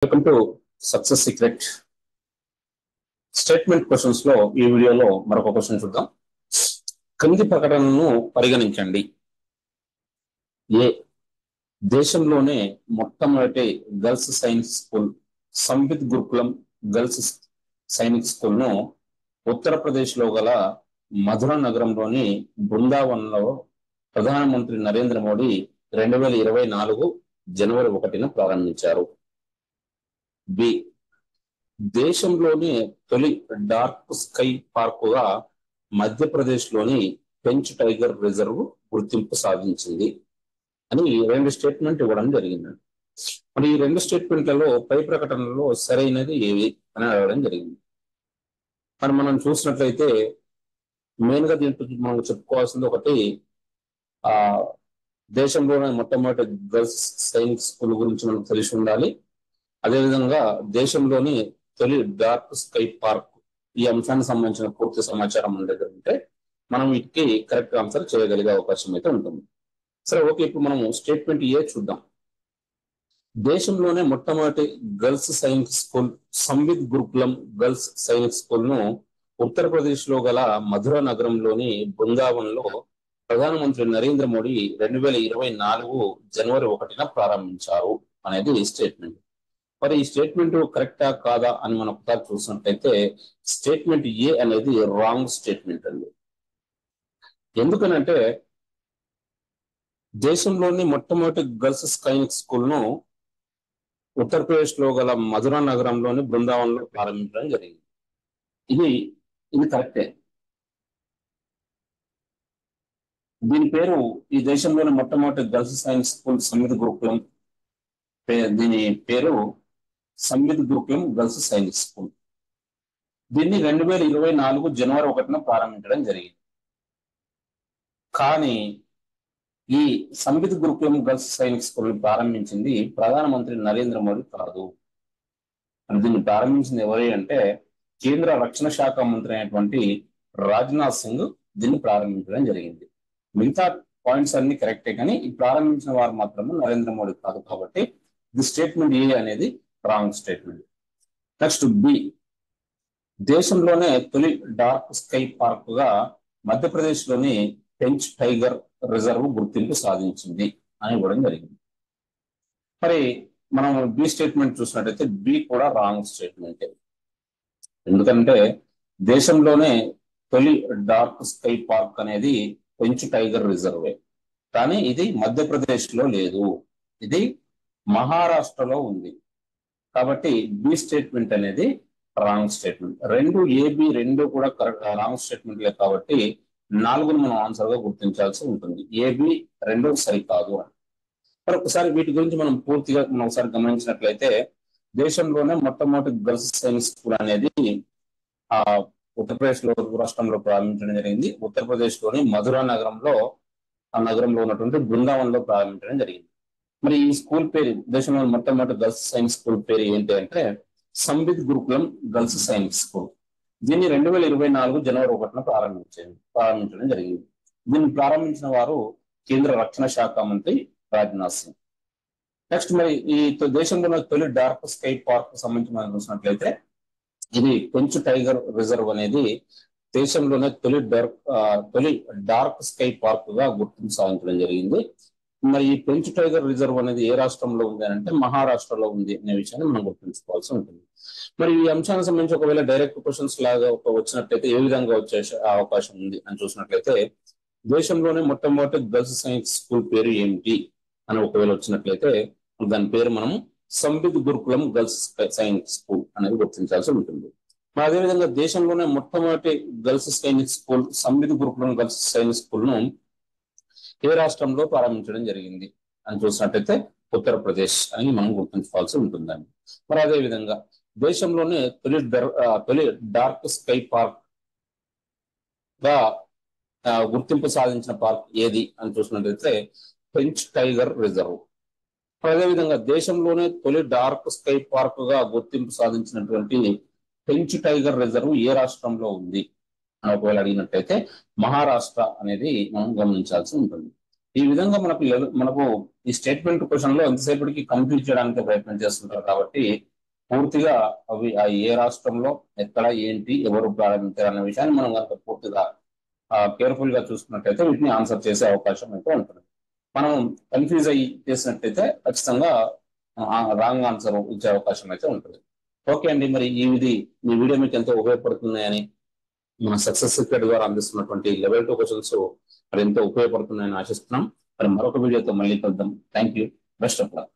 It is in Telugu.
Welcome to success secret. Statement questions లో ఈ వీడియోలో మరొక క్వశ్చన్ చూద్దాం. క్రింది ప్రకటనను పరిగణించండి. ఏ దేశంలోనే మొట్టమొదటి గర్ల్స్ సైనిక్ స్కూల్ సంవిత్ గురుకులం గర్ల్స్ సైనిక్ స్కూల్ ను ఉత్తరప్రదేశ్ లో గల మధుర నగరంలోని బృందావనంలో ప్రధానమంత్రి నరేంద్ర మోడీ 2024 జనవరి 1న ప్రారంభించారు. బి దేశంలోని తొలి డార్క్ స్కై పార్కుగా మధ్యప్రదేశ్ లోని పెంచ్ టైగర్ రిజర్వ్ గుర్తింపు సాధించింది అని రెండు స్టేట్మెంట్ ఇవ్వడం జరిగింది. మరి ఈ రెండు స్టేట్మెంట్లలో పై ప్రకటనలో సరైనది ఏవి అని అడగడం జరిగింది. మరి మనం చూసినట్లయితే మెయిన్ గా దీంట్లో మనం చెప్పుకోవాల్సింది ఒకటి, ఆ దేశంలోనే మొట్టమొదటి గర్ల్స్ సైనిక్ స్కూల్ గురించి మనకు తెలిసి ఉండాలి. అదేవిధంగా దేశంలోని తొలి డార్క్ స్కై పార్క్, ఈ అంశానికి సంబంధించిన పూర్తి సమాచారం మన దగ్గర ఉంటే మనం వీటికి కరెక్ట్ ఆన్సర్ చేయగలిగే అవకాశం అయితే ఉంటుంది. సరే, ఓకే, ఇప్పుడు మనం స్టేట్మెంట్ ఏ చూద్దాం. దేశంలోనే మొట్టమొదటి గర్ల్స్ సైనిక్ స్కూల్ సంవిత్ గురుకులం గర్ల్స్ సైనిక్ స్కూల్ ను ఉత్తరప్రదేశ్ లో గల మధుర నగరంలోని బృందావనంలో ప్రధానమంత్రి నరేంద్ర మోడీ 2024 జనవరి 1న ప్రారంభించారు అనేది స్టేట్మెంట్. మరి ఈ స్టేట్మెంట్ కరెక్టా కాదా అని మనం ఒకసారి చూసినట్లయితే స్టేట్మెంట్ ఏ అనేది రాంగ్ స్టేట్మెంట్ అండి. ఎందుకనంటే దేశంలోని మొట్టమొదటి గర్ల్స్ సైనిక్ స్కూల్ ను ఉత్తరప్రదేశ్ లో గల మధుర నగరంలోని బృందావనంలో ప్రారంభించడం జరిగింది. ఇది కరెక్టే. దీని పేరు, ఈ దేశంలోని మొట్టమొదటి గర్ల్స్ సైనిక్ స్కూల్ సంవిత్ గురుకులం, దీని పేరు సంవిత్ గురుకులం గర్ల్స్ సైనిక్ స్కూల్. దీన్ని 2024 జనవరి 1న ప్రారంభించడం జరిగింది. కానీ ఈ సంవిత్ గురుకులం గర్ల్స్ సైనిక్ స్కూల్ ప్రారంభించింది ప్రధానమంత్రి నరేంద్ర మోడీ కాదు. దీన్ని ప్రారంభించింది ఎవరి అంటే కేంద్ర రక్షణ శాఖ మంత్రి అయినటువంటి రాజ్నాథ్ సింగ్ దీన్ని ప్రారంభించడం జరిగింది. మిగతా పాయింట్స్ అన్ని కరెక్టే, కానీ ఈ ప్రారంభించిన వారు మాత్రమే నరేంద్ర మోడీ కాదు. కాబట్టి ది స్టేట్మెంట్ ఏ అనేది రాంగ్ స్టేట్మెంట్. నెక్స్ట్ బి దేశంలోనే తొలి డార్క్ స్కై పార్క్ గా మధ్యప్రదేశ్ లోని పెంచ్ టైగర్ రిజర్వ్ గుర్తింపు సాధించింది అని ఇవ్వడం జరిగింది. మరి మనం బి స్టేట్మెంట్ చూసినట్టయితే బి కూడా రాంగ్ స్టేట్మెంట్. ఎందుకంటే దేశంలోనే తొలి డార్క్ స్కై పార్క్ అనేది పెంచ్ టైగర్ రిజర్వే, కానీ ఇది మధ్యప్రదేశ్ లో లేదు, ఇది మహారాష్ట్రలో ఉంది. కాబట్టి బి స్టేట్మెంట్ అనేది రాంగ్ స్టేట్మెంట్. రెండు కూడా కరెక్ట్ రాంగ్ స్టేట్మెంట్లే. కాబట్టి 4ను మనం ఆన్సర్ గా గుర్తించాల్సి ఉంటుంది. ఏబి రెండు సరికాదు అని. మరి ఒకసారి వీటి గురించి మనం పూర్తిగా మనం ఒకసారి గమనించినట్లయితే దేశంలోనే మొట్టమొదటి గర్ల్స్ సైనిక్ స్కూల్ అనేది ఉత్తరప్రదేశ్ లో రాష్ట్రంలో ప్రారంభించడం జరిగింది. ఉత్తరప్రదేశ్ లోని మధుర నగరంలో, ఆ నగరంలో ఉన్నటువంటి బృందావనంలో ప్రారంభించడం జరిగింది. మరి ఈ స్కూల్ పేరు, దేశంలో మొట్టమొదటి గర్ల్స్ సైనిక్ స్కూల్ పేరు ఏంటి అంటే సంవిత్ గురుకులం గర్ల్స్ సైనిక్ స్కూల్. దీన్ని 2024 జనవరి 1న ప్రారంభించడం జరిగింది. దీన్ని ప్రారంభించిన వారు కేంద్ర రక్షణ శాఖ మంత్రి రాజ్నాథ్ సింగ్. నెక్స్ట్, మరి ఈ దేశంలో తొలి డార్క్ స్కై పార్క్ సంబంధించి మనం చూసినట్లయితే ఇది పెంచ్ టైగర్ రిజర్వ్ అనేది దేశంలోనే తొలి డార్క్ స్కై పార్క్ గా గుర్తింపు సాధించడం జరిగింది. మరి ఈ పెంచ్ టైగర్ రిజర్వ్ అనేది ఏ రాష్ట్రంలో ఉంది అని అంటే మహారాష్ట్రలో ఉంది అనే విషయాన్ని మనం గుర్తుంచుకోవాల్సి ఉంటుంది. మరి ఈ అంశానికి సంబంధించి ఒకవేళ డైరెక్ట్ క్వశ్చన్స్ లాగా వచ్చినట్లయితే ఏ విధంగా వచ్చే అవకాశం ఉంది అని చూసినట్లయితే దేశంలోనే మొట్టమొదటి గర్ల్స్ సైనిక్ స్కూల్ పేరు ఏమిటి అని ఒకవేళ వచ్చినట్లయితే దాని పేరు మనం సంవిత్ గురుకులం గర్ల్స్ సైనిక్ స్కూల్ అనేది గుర్తించాల్సి ఉంటుంది. మరి అదేవిధంగా దేశంలోనే మొట్టమొదటి గర్ల్స్ సైనిక్ స్కూల్ సంవిత్ గురుకులం గర్ల్స్ సైనిక్ స్కూల్ ను ఏ రాష్ట్రంలో ప్రారంభించడం జరిగింది అని చూసినట్టయితే ఉత్తరప్రదేశ్ అని మనం గుర్తుంచుకోవాల్సి ఉంటుందండి. మరి అదేవిధంగా దేశంలోనే తొలి డార్క్ స్కై పార్క్ గా గుర్తింపు సాధించిన పార్క్ ఏది అని చూసినట్లయితే పెంచ్ టైగర్ రిజర్వ్. అదేవిధంగా దేశంలోనే తొలి డార్క్ స్కై పార్క్ గా గుర్తింపు సాధించినటువంటి పెంచ్ టైగర్ రిజర్వ్ ఏ రాష్ట్రంలో ఉంది అని ఒకవేళ అడిగినట్లయితే మహారాష్ట్ర అనేది మనం గమనించాల్సి ఉంటుంది. ఈ విధంగా మనకు ఈ స్టేట్మెంట్ క్వశ్చన్ లో ఎంతసేపటికి కంప్లీట్ చేయడానికి ప్రయత్నం చేస్తుంటారు. కాబట్టి పూర్తిగా అవి ఆ ఏ రాష్ట్రంలో ఎక్కడ ఏంటి ఎవరు ప్రారంభించారు అన్న విషయాన్ని మనం కనుక పూర్తిగా కేర్ఫుల్ గా చూసుకున్నట్టయితే వీటిని ఆన్సర్ చేసే అవకాశం అయితే ఉంటుంది. మనం కన్ఫ్యూజ్ అయ్యి చేసినట్టయితే ఖచ్చితంగా రాంగ్ ఆన్సర్ ఇచ్చే అవకాశం అయితే ఉంటుంది. ఓకే అండి, మరి ఈ వీడియో మీకు ఎంతో ఉపయోగపడుతున్నాయని, మన సక్సెస్ సీక్రెట్ ద్వారా అందిస్తున్నటువంటి లెవెల్ 2 క్వశ్చన్స్ మరి ఎంతో ఉపయోగపడుతున్నాయని ఆశిస్తున్నాం. మరి మరొక వీడియోతో మళ్ళీ కలుద్దాం. Thank you. Best of luck.